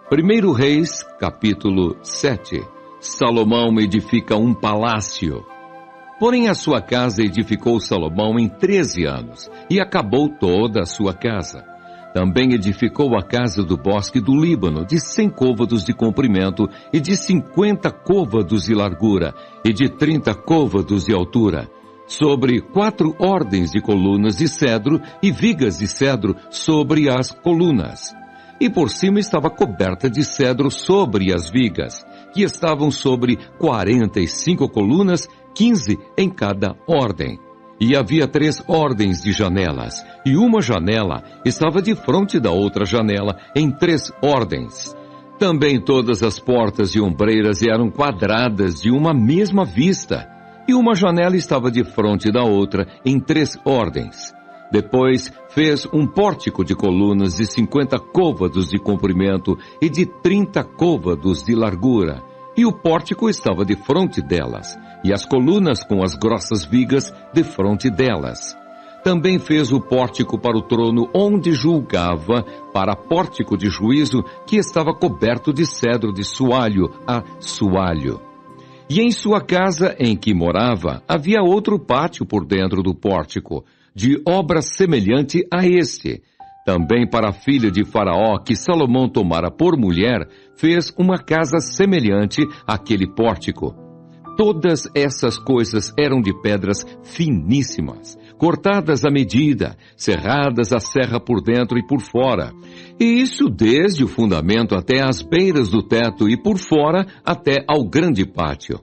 1 Reis, capítulo 7. Salomão edifica um palácio. Porém a sua casa edificou Salomão em 13 anos, e acabou toda a sua casa. Também edificou a casa do bosque do Líbano, de 100 côvados de comprimento, e de 50 côvados de largura, e de 30 côvados de altura, sobre 4 ordens de colunas de cedro, e vigas de cedro sobre as colunas. E por cima estava coberta de cedro sobre as vigas, que estavam sobre 45 colunas, 15 em cada ordem. E havia 3 ordens de janelas, e uma janela estava de frente da outra janela, em 3 ordens. Também todas as portas e ombreiras eram quadradas de uma mesma vista, e uma janela estava de frente da outra, em 3 ordens. Depois fez um pórtico de colunas de 50 côvados de comprimento e de 30 côvados de largura, e o pórtico estava de frente delas, e as colunas com as grossas vigas de frente delas. Também fez o pórtico para o trono onde julgava, para pórtico de juízo, que estava coberto de cedro de soalho a soalho. E em sua casa em que morava, havia outro pátio por dentro do pórtico, de obra semelhante a este. Também para a filha de Faraó, que Salomão tomara por mulher, fez uma casa semelhante àquele pórtico. Todas essas coisas eram de pedras finíssimas, cortadas à medida, serradas à serra por dentro e por fora. E isso desde o fundamento até as beiras do teto e por fora até ao grande pátio.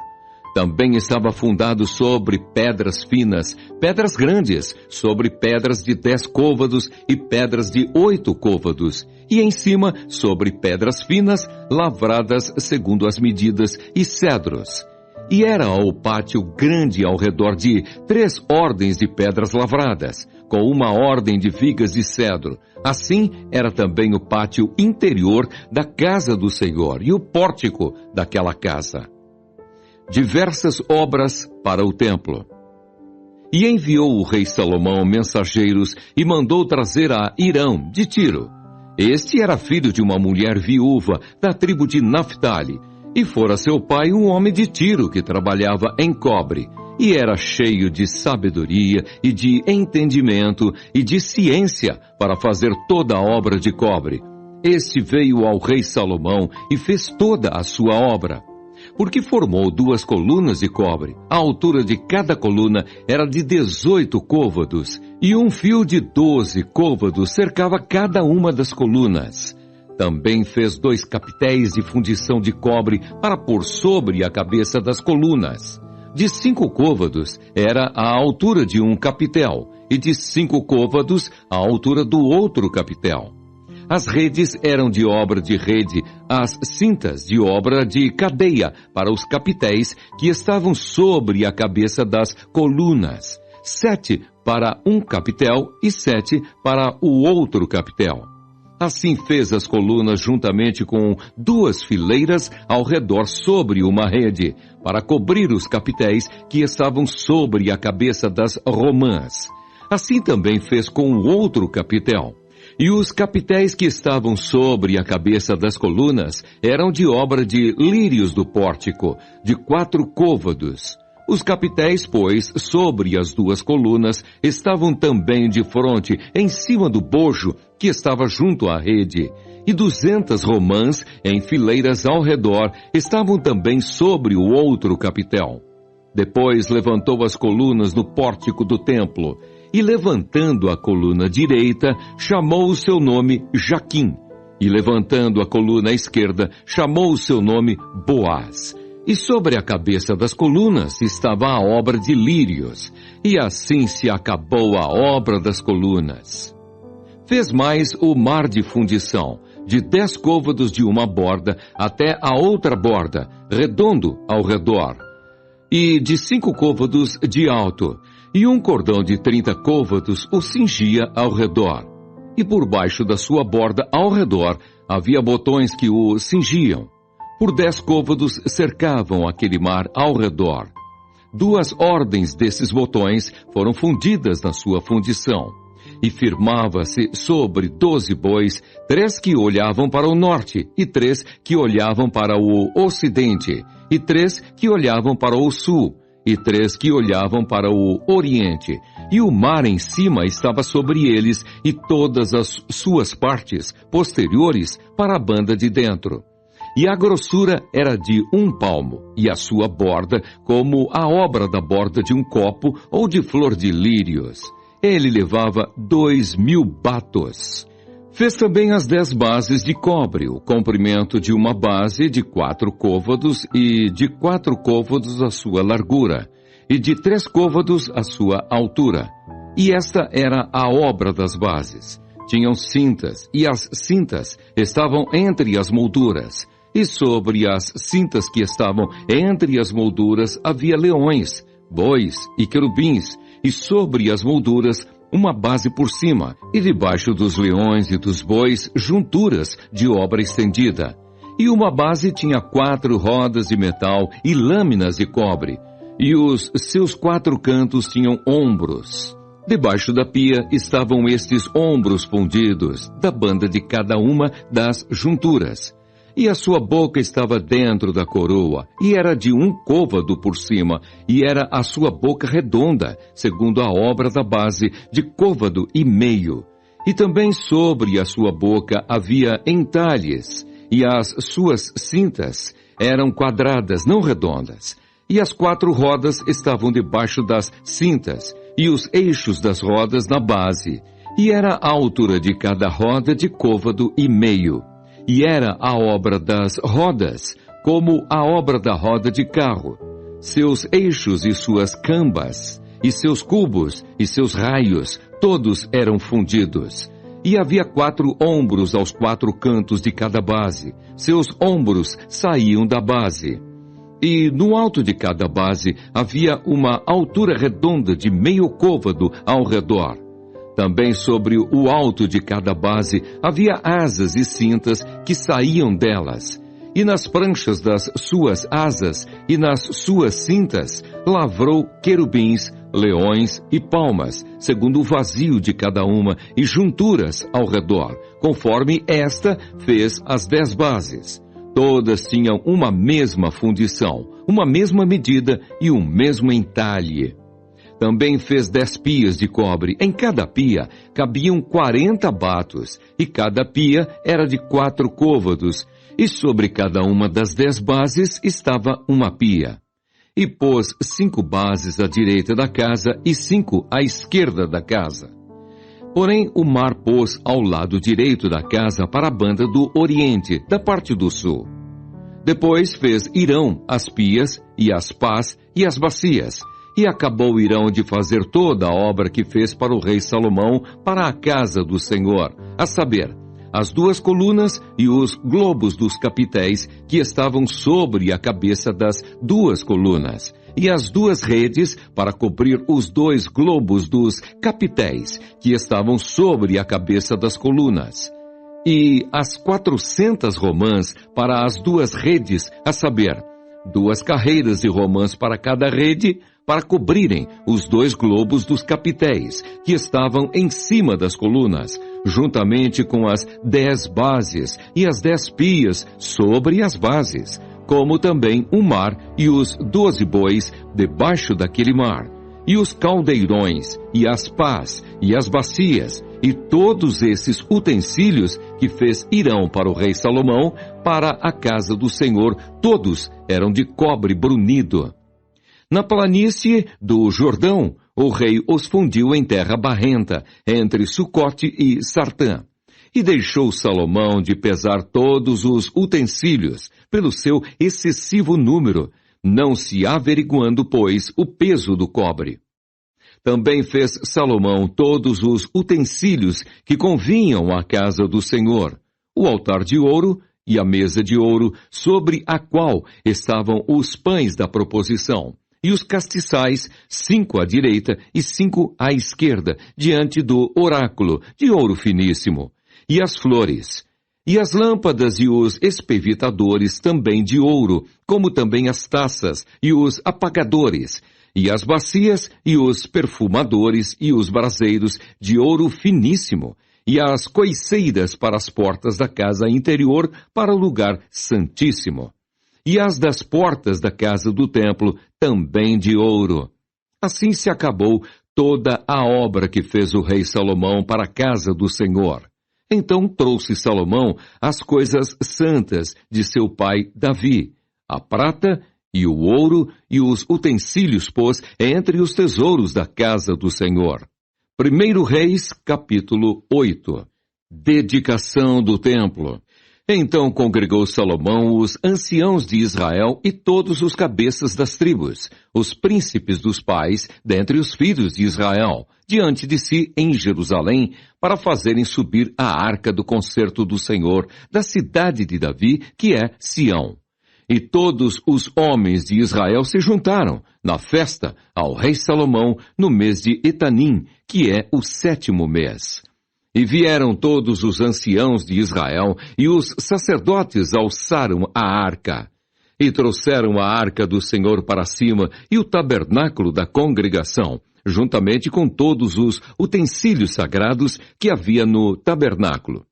Também estava fundado sobre pedras finas, pedras grandes, sobre pedras de 10 côvados e pedras de 8 côvados, e em cima sobre pedras finas, lavradas segundo as medidas, e cedros. E era o pátio grande ao redor de 3 ordens de pedras lavradas, com uma ordem de vigas de cedro. Assim era também o pátio interior da casa do Senhor e o pórtico daquela casa. Diversas obras para o templo. E enviou o rei Salomão mensageiros e mandou trazer a Hirão de Tiro. Este era filho de uma mulher viúva da tribo de Naphtali, e fora seu pai um homem de Tiro que trabalhava em cobre, e era cheio de sabedoria e de entendimento e de ciência para fazer toda a obra de cobre. Este veio ao rei Salomão e fez toda a sua obra. Porque formou 2 colunas de cobre. A altura de cada coluna era de 18 côvados, e um fio de 12 côvados cercava cada uma das colunas. Também fez 2 capitéis de fundição de cobre para pôr sobre a cabeça das colunas. De 5 côvados era a altura de um capitel, e de 5 côvados a altura do outro capitel. As redes eram de obra de rede, as cintas de obra de cadeia para os capitéis que estavam sobre a cabeça das colunas. 7 para um capitel e 7 para o outro capitel. Assim fez as colunas juntamente com 2 fileiras ao redor sobre uma rede, para cobrir os capitéis que estavam sobre a cabeça das romãs. Assim também fez com o outro capitel. E os capitéis que estavam sobre a cabeça das colunas eram de obra de lírios do pórtico, de 4 côvados. Os capitéis, pois, sobre as 2 colunas, estavam também de fronte, em cima do bojo, que estava junto à rede. E 200 romãs, em fileiras ao redor, estavam também sobre o outro capitel. Depois levantou as colunas no pórtico do templo, e levantando a coluna direita, chamou o seu nome Jaquim, e levantando a coluna esquerda, chamou o seu nome Boaz. E sobre a cabeça das colunas estava a obra de lírios, e assim se acabou a obra das colunas. Fez mais o mar de fundição, de 10 côvados de uma borda até a outra borda, redondo ao redor, e de 5 côvados de alto, e um cordão de 30 côvados o cingia ao redor. E por baixo da sua borda ao redor havia botões que o cingiam. Por 10 côvados cercavam aquele mar ao redor. 2 ordens desses botões foram fundidas na sua fundição. e firmava-se sobre 12 bois, 3 que olhavam para o norte, e 3 que olhavam para o ocidente, e 3 que olhavam para o sul, e 3 que olhavam para o oriente. E o mar em cima estava sobre eles, e todas as suas partes posteriores para a banda de dentro. E a grossura era de 1 palmo, e a sua borda como a obra da borda de um copo ou de flor de lírios. Ele levava 2.000 batos. Fez também as 10 bases de cobre, o comprimento de uma base de 4 côvados e de 4 côvados a sua largura, e de 3 côvados a sua altura. E esta era a obra das bases. Tinham cintas, e as cintas estavam entre as molduras. E sobre as cintas que estavam entre as molduras havia leões, bois e querubins, e sobre as molduras uma base por cima, e debaixo dos leões e dos bois junturas de obra estendida. E uma base tinha 4 rodas de metal e lâminas de cobre, e os seus 4 cantos tinham ombros. Debaixo da pia estavam estes ombros fundidos, da banda de cada uma das junturas. E a sua boca estava dentro da coroa, e era de 1 côvado por cima, e era a sua boca redonda, segundo a obra da base, de côvado e meio. E também sobre a sua boca havia entalhes, e as suas cintas eram quadradas, não redondas. E as 4 rodas estavam debaixo das cintas, e os eixos das rodas na base. E era a altura de cada roda de côvado e meio. E era a obra das rodas, como a obra da roda de carro. Seus eixos e suas cambas, e seus cubos, e seus raios, todos eram fundidos. E havia 4 ombros aos 4 cantos de cada base. Seus ombros saíam da base. E no alto de cada base havia uma altura redonda de meio côvado ao redor. Também sobre o alto de cada base havia asas e cintas que saíam delas. E nas pranchas das suas asas e nas suas cintas lavrou querubins, leões e palmas, segundo o vazio de cada uma, e junturas ao redor, conforme esta fez as 10 bases. Todas tinham uma mesma fundição, uma mesma medida e um mesmo entalhe. Também fez 10 pias de cobre. Em cada pia cabiam 40 batos, e cada pia era de 4 côvados, e sobre cada uma das 10 bases estava uma pia. E pôs 5 bases à direita da casa e 5 à esquerda da casa. Porém, o mar pôs ao lado direito da casa para a banda do oriente, da parte do sul. Depois fez Hirão as pias, e as pás, e as bacias. E acabou Hirão de fazer toda a obra que fez para o rei Salomão para a casa do Senhor, a saber, as 2 colunas e os globos dos capitéis que estavam sobre a cabeça das 2 colunas, e as 2 redes para cobrir os 2 globos dos capitéis que estavam sobre a cabeça das colunas, e as 400 romãs para as 2 redes, a saber, 2 carreiras de romãs para cada rede, para cobrirem os 2 globos dos capitéis, que estavam em cima das colunas, juntamente com as 10 bases e as 10 pias sobre as bases, como também o mar e os 12 bois debaixo daquele mar, e os caldeirões, e as pás, e as bacias, e todos esses utensílios que fez Hirão para o rei Salomão, para a casa do Senhor, todos eram de cobre brunido. Na planície do Jordão, o rei os fundiu em terra barrenta, entre Sucote e Sartã. E deixou Salomão de pesar todos os utensílios, pelo seu excessivo número, não se averiguando, pois, o peso do cobre. Também fez Salomão todos os utensílios que convinham à casa do Senhor, o altar de ouro e a mesa de ouro, sobre a qual estavam os pães da proposição, e os castiçais, 5 à direita e 5 à esquerda, diante do oráculo, de ouro finíssimo, e as flores, e as lâmpadas e os espevitadores também de ouro, como também as taças e os apagadores, e as bacias, e os perfumadores, e os braseiros de ouro finíssimo, e as coiceiras para as portas da casa interior, para o lugar santíssimo. E as das portas da casa do templo, também de ouro. Assim se acabou toda a obra que fez o rei Salomão para a casa do Senhor. Então trouxe Salomão as coisas santas de seu pai Davi, a prata e o ouro e os utensílios pôs entre os tesouros da casa do Senhor. 1 Reis, capítulo 8. Dedicação do templo. Então congregou Salomão os anciãos de Israel e todos os cabeças das tribos, os príncipes dos pais, dentre os filhos de Israel, diante de si em Jerusalém, para fazerem subir a arca do concerto do Senhor, da cidade de Davi, que é Sião. E todos os homens de Israel se juntaram, na festa, ao rei Salomão, no mês de Etanim, que é o 7º mês. E vieram todos os anciãos de Israel, e os sacerdotes alçaram a arca. E trouxeram a arca do Senhor para cima, e o tabernáculo da congregação, juntamente com todos os utensílios sagrados que havia no tabernáculo.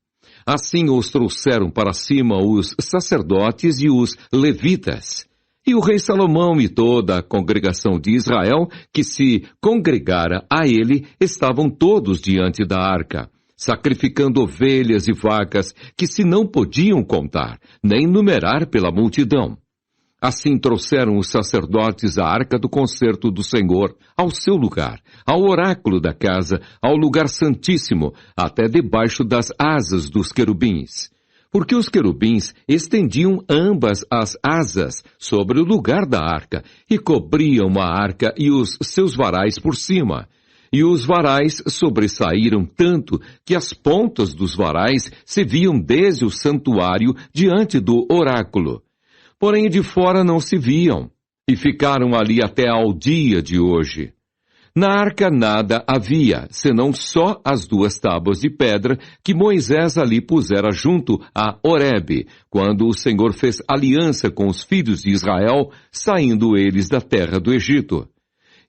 Assim os trouxeram para cima os sacerdotes e os levitas. E o rei Salomão e toda a congregação de Israel, que se congregara a ele, estavam todos diante da arca, sacrificando ovelhas e vacas que se não podiam contar, nem numerar pela multidão. Assim trouxeram os sacerdotes a arca do concerto do Senhor ao seu lugar, ao oráculo da casa, ao lugar santíssimo, até debaixo das asas dos querubins. Porque os querubins estendiam ambas as asas sobre o lugar da arca e cobriam a arca e os seus varais por cima. E os varais sobressaíram tanto que as pontas dos varais se viam desde o santuário diante do oráculo. Porém de fora não se viam, e ficaram ali até ao dia de hoje. Na arca nada havia, senão só as 2 tábuas de pedra que Moisés ali pusera junto a Horebe, quando o Senhor fez aliança com os filhos de Israel, saindo eles da terra do Egito.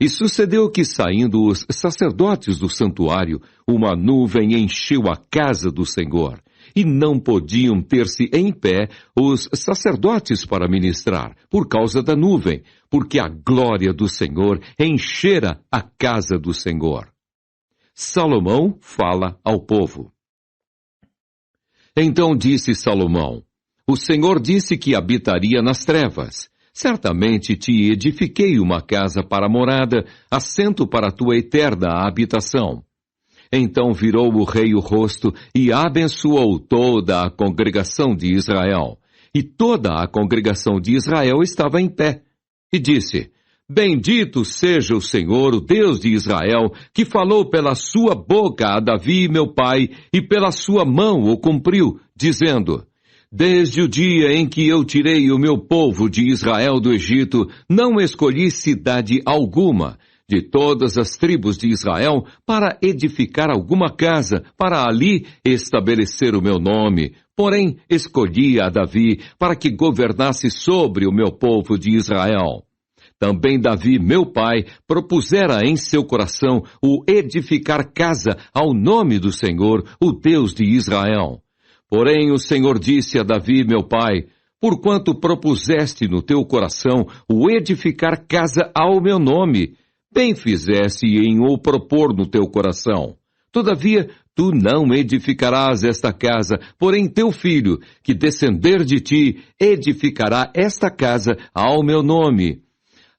E sucedeu que, saindo os sacerdotes do santuário, uma nuvem encheu a casa do Senhor, e não podiam ter-se em pé os sacerdotes para ministrar, por causa da nuvem, porque a glória do Senhor enchera a casa do Senhor. Salomão fala ao povo. Então disse Salomão: O Senhor disse que habitaria nas trevas. Certamente te edifiquei uma casa para morada, assento para a tua eterna habitação. Então virou o rei o rosto e abençoou toda a congregação de Israel. E toda a congregação de Israel estava em pé. E disse: Bendito seja o Senhor, o Deus de Israel, que falou pela sua boca a Davi, meu pai, e pela sua mão o cumpriu, dizendo: Desde o dia em que eu tirei o meu povo de Israel do Egito, não escolhi cidade alguma de todas as tribos de Israel para edificar alguma casa, para ali estabelecer o meu nome. Porém, escolhi a Davi para que governasse sobre o meu povo de Israel. Também Davi, meu pai, propusera em seu coração o edificar casa ao nome do Senhor, o Deus de Israel. Porém o Senhor disse a Davi, meu pai: Porquanto propuseste no teu coração o edificar casa ao meu nome, bem fizeste em o propor no teu coração. Todavia, tu não edificarás esta casa, porém teu filho, que descender de ti, edificará esta casa ao meu nome.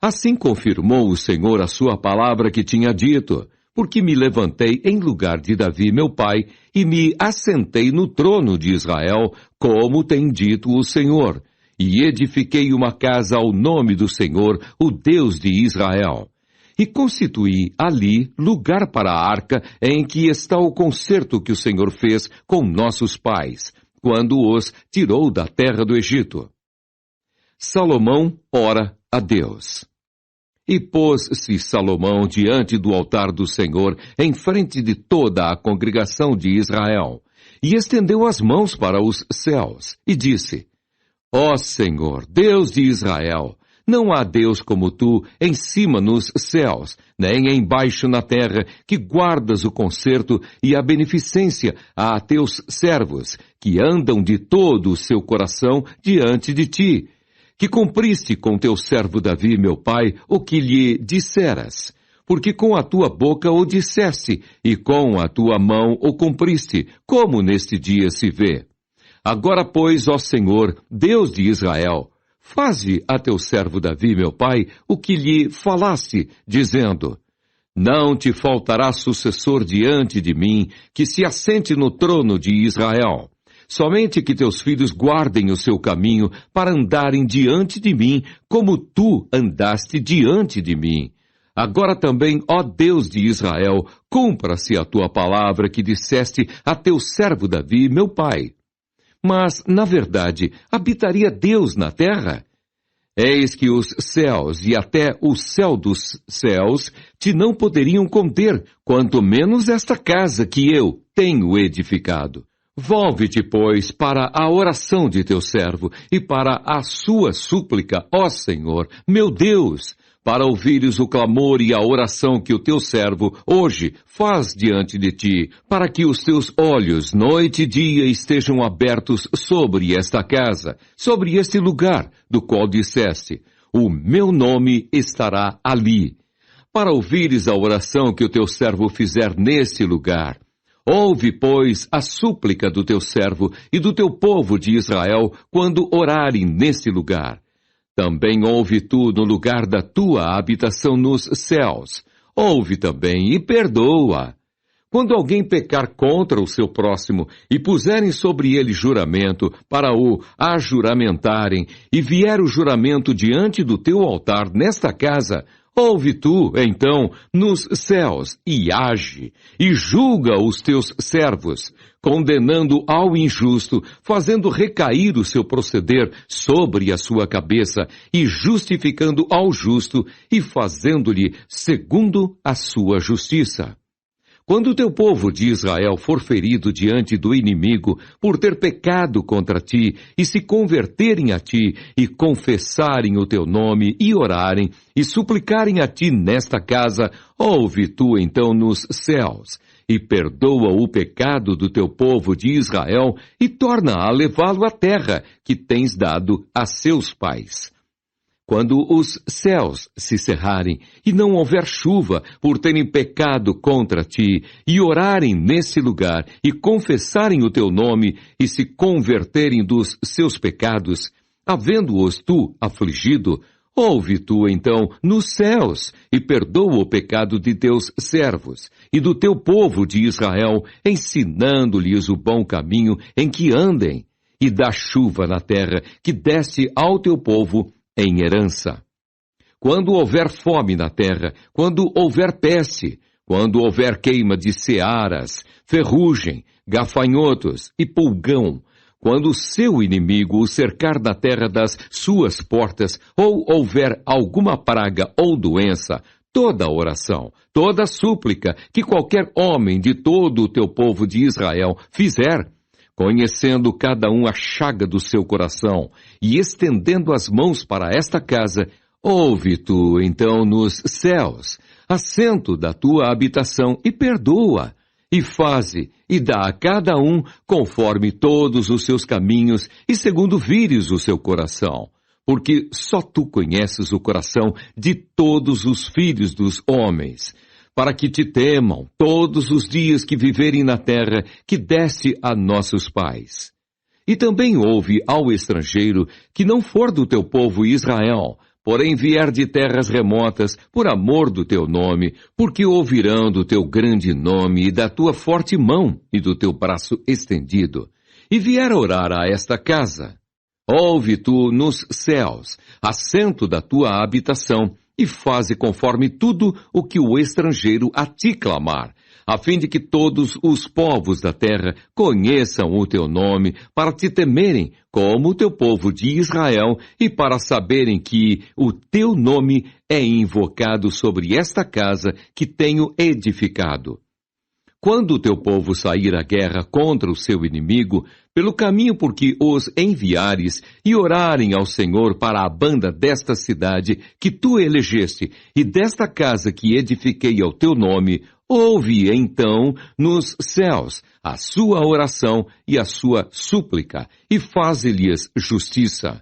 Assim confirmou o Senhor a sua palavra que tinha dito, porque me levantei em lugar de Davi, meu pai, e me assentei no trono de Israel, como tem dito o Senhor, e edifiquei uma casa ao nome do Senhor, o Deus de Israel. E constituí ali lugar para a arca em que está o concerto que o Senhor fez com nossos pais, quando os tirou da terra do Egito. Salomão ora a Deus. E pôs-se Salomão diante do altar do Senhor, em frente de toda a congregação de Israel, e estendeu as mãos para os céus, e disse: Ó Senhor, Deus de Israel, Não há Deus como tu, em cima nos céus, nem embaixo na terra, que guardas o conserto e a beneficência a teus servos, que andam de todo o seu coração diante de ti, que cumpriste com teu servo Davi, meu pai, o que lhe disseras. Porque com a tua boca o disseste, e com a tua mão o cumpriste, como neste dia se vê. Agora, pois, ó Senhor, Deus de Israel, faze a teu servo Davi, meu pai, o que lhe falaste, dizendo: Não te faltará sucessor diante de mim, que se assente no trono de Israel. Somente que teus filhos guardem o seu caminho para andarem diante de mim, como tu andaste diante de mim. Agora também, ó Deus de Israel, cumpra-se a tua palavra que disseste a teu servo Davi, meu pai. Mas, na verdade, habitaria Deus na terra? Eis que os céus e até o céu dos céus te não poderiam conter, quanto menos esta casa que eu tenho edificado. Volve-te, pois, para a oração de teu servo e para a sua súplica, ó Senhor, meu Deus, para ouvires o clamor e a oração que o teu servo hoje faz diante de ti, para que os teus olhos noite e dia estejam abertos sobre esta casa, sobre este lugar, do qual disseste: o meu nome estará ali, para ouvires a oração que o teu servo fizer neste lugar. Ouve, pois, a súplica do teu servo e do teu povo de Israel quando orarem neste lugar. Também ouve tu no lugar da tua habitação nos céus. Ouve também e perdoa. Quando alguém pecar contra o seu próximo e puserem sobre ele juramento para o ajuramentarem, e vier o juramento diante do teu altar nesta casa, ouve tu, então, nos céus, e age, e julga os teus servos, condenando ao injusto, fazendo recair o seu proceder sobre a sua cabeça, e justificando ao justo, e fazendo-lhe segundo a sua justiça. Quando o teu povo de Israel for ferido diante do inimigo por ter pecado contra ti, e se converterem a ti, e confessarem o teu nome, e orarem, e suplicarem a ti nesta casa, ouve tu então nos céus, e perdoa o pecado do teu povo de Israel, e torna a levá-lo à terra que tens dado a seus pais. Quando os céus se cerrarem e não houver chuva por terem pecado contra ti, e orarem nesse lugar e confessarem o teu nome e se converterem dos seus pecados, havendo-os tu afligido, ouve tu então nos céus e perdoa o pecado de teus servos e do teu povo de Israel, ensinando-lhes o bom caminho em que andem, e dá chuva na terra que deste ao teu povo em herança. Quando houver fome na terra, quando houver peste, quando houver queima de searas, ferrugem, gafanhotos e pulgão, quando o seu inimigo o cercar na terra das suas portas, ou houver alguma praga ou doença, toda oração, toda súplica que qualquer homem de todo o teu povo de Israel fizer, conhecendo cada um a chaga do seu coração e estendendo as mãos para esta casa, ouve tu, então, nos céus, assento da tua habitação, e perdoa, e faze, e dá a cada um conforme todos os seus caminhos e segundo vires o seu coração. Porque só tu conheces o coração de todos os filhos dos homens, para que te temam todos os dias que viverem na terra que deste a nossos pais. E também ouve ao estrangeiro que não for do teu povo Israel, porém vier de terras remotas, por amor do teu nome, porque ouvirão do teu grande nome e da tua forte mão e do teu braço estendido, e vier orar a esta casa. Ouve tu nos céus, assento da tua habitação, e faze conforme tudo o que o estrangeiro a ti clamar, a fim de que todos os povos da terra conheçam o teu nome, para te temerem como o teu povo de Israel, e para saberem que o teu nome é invocado sobre esta casa que tenho edificado. Quando o teu povo sair à guerra contra o seu inimigo, pelo caminho por que os enviares, e orarem ao Senhor para a banda desta cidade que tu elegeste, e desta casa que edifiquei ao teu nome, ouve então nos céus a sua oração e a sua súplica, e faze-lhes justiça.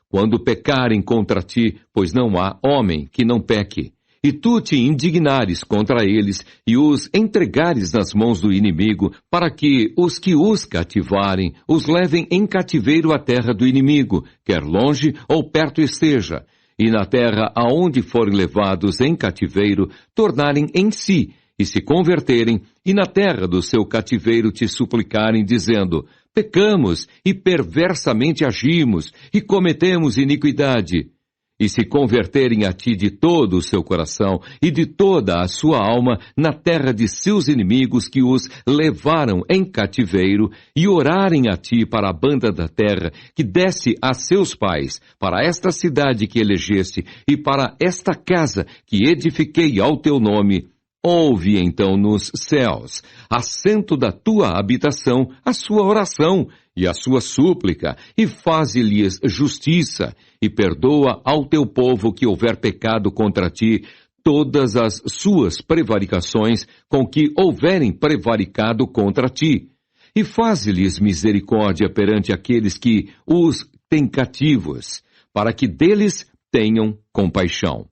Quando pecarem contra ti, pois não há homem que não peque, e tu te indignares contra eles e os entregares nas mãos do inimigo, para que os cativarem, os levem em cativeiro à terra do inimigo, quer longe ou perto esteja, e na terra aonde forem levados em cativeiro, tornarem em si, e se converterem, e na terra do seu cativeiro te suplicarem, dizendo: pecamos e perversamente agimos, e cometemos iniquidade. E se converterem a ti de todo o seu coração e de toda a sua alma na terra de seus inimigos que os levaram em cativeiro, e orarem a ti para a banda da terra que desce a seus pais, para esta cidade que elegeste e para esta casa que edifiquei ao teu nome, ouve então nos céus, assento da tua habitação, a sua oração e a sua súplica, e faze-lhes justiça, e perdoa ao teu povo que houver pecado contra ti todas as suas prevaricações com que houverem prevaricado contra ti. E faze-lhes misericórdia perante aqueles que os têm cativos, para que deles tenham compaixão.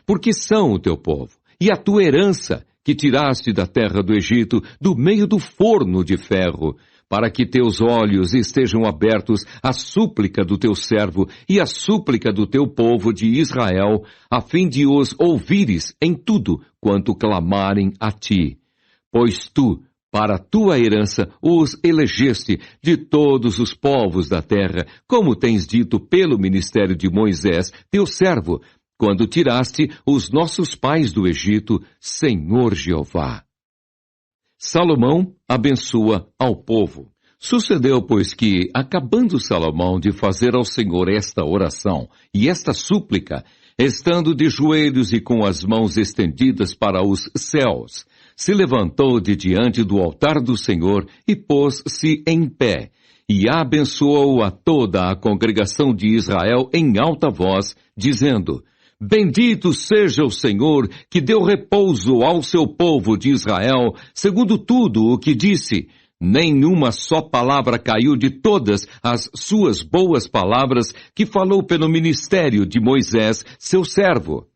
Porque são o teu povo, e a tua herança, que tiraste da terra do Egito, do meio do forno de ferro, para que teus olhos estejam abertos à súplica do teu servo e à súplica do teu povo de Israel, a fim de os ouvires em tudo quanto clamarem a ti. Pois tu, para a tua herança, os elegeste de todos os povos da terra, como tens dito pelo ministério de Moisés, teu servo, quando tiraste os nossos pais do Egito, Senhor Jeová. Salomão abençoa ao povo. Sucedeu, pois, que, acabando Salomão de fazer ao Senhor esta oração e esta súplica, estando de joelhos e com as mãos estendidas para os céus, se levantou de diante do altar do Senhor e pôs-se em pé, e abençoou a toda a congregação de Israel em alta voz, dizendo: Bendito seja o Senhor, que deu repouso ao seu povo de Israel, segundo tudo o que disse. Nenhuma só palavra caiu de todas as suas boas palavras que falou pelo ministério de Moisés, seu servo.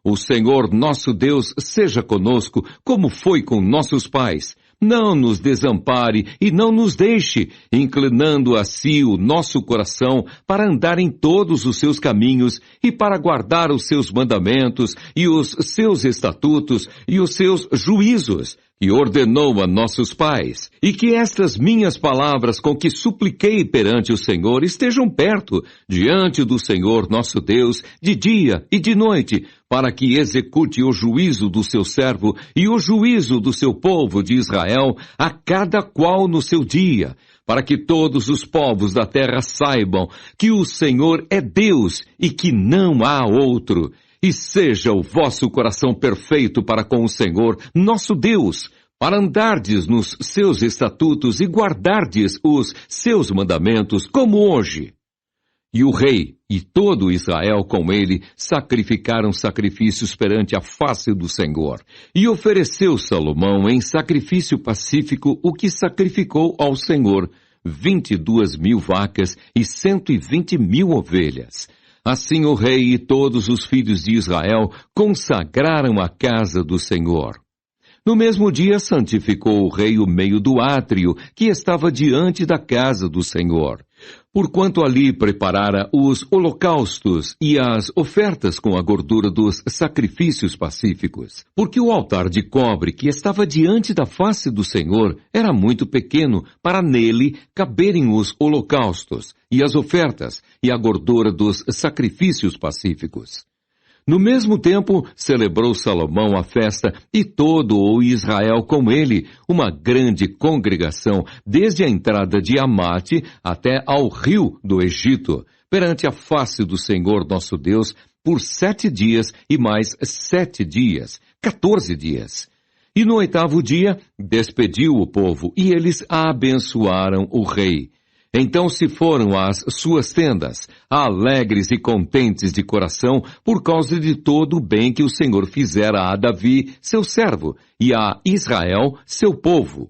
O Senhor nosso Deus seja conosco, como foi com nossos pais. Não nos desampare e não nos deixe, inclinando a si o nosso coração para andar em todos os seus caminhos e para guardar os seus mandamentos e os seus estatutos e os seus juízos, que ordenou a nossos pais, e que estas minhas palavras com que supliquei perante o Senhor estejam perto, diante do Senhor nosso Deus, de dia e de noite, para que execute o juízo do seu servo e o juízo do seu povo de Israel, a cada qual no seu dia, para que todos os povos da terra saibam que o Senhor é Deus e que não há outro. E seja o vosso coração perfeito para com o Senhor, nosso Deus, para andardes nos seus estatutos e guardardes os seus mandamentos, como hoje. E o rei e todo Israel com ele sacrificaram sacrifícios perante a face do Senhor. E ofereceu Salomão em sacrifício pacífico o que sacrificou ao Senhor, 22.000 vacas e 120.000 ovelhas. Assim o rei e todos os filhos de Israel consagraram a casa do Senhor. No mesmo dia santificou o rei o meio do átrio, que estava diante da casa do Senhor, porquanto ali preparara os holocaustos e as ofertas com a gordura dos sacrifícios pacíficos. Porque o altar de cobre que estava diante da face do Senhor era muito pequeno para nele caberem os holocaustos e as ofertas e a gordura dos sacrifícios pacíficos. No mesmo tempo, celebrou Salomão a festa e todo o Israel com ele, uma grande congregação, desde a entrada de Amate até ao rio do Egito, perante a face do Senhor nosso Deus, por 7 dias e mais 7 dias, 14 dias. E no 8º dia, despediu o povo, e eles abençoaram o rei. Então se foram às suas tendas, alegres e contentes de coração, por causa de todo o bem que o Senhor fizera a Davi, seu servo, e a Israel, seu povo.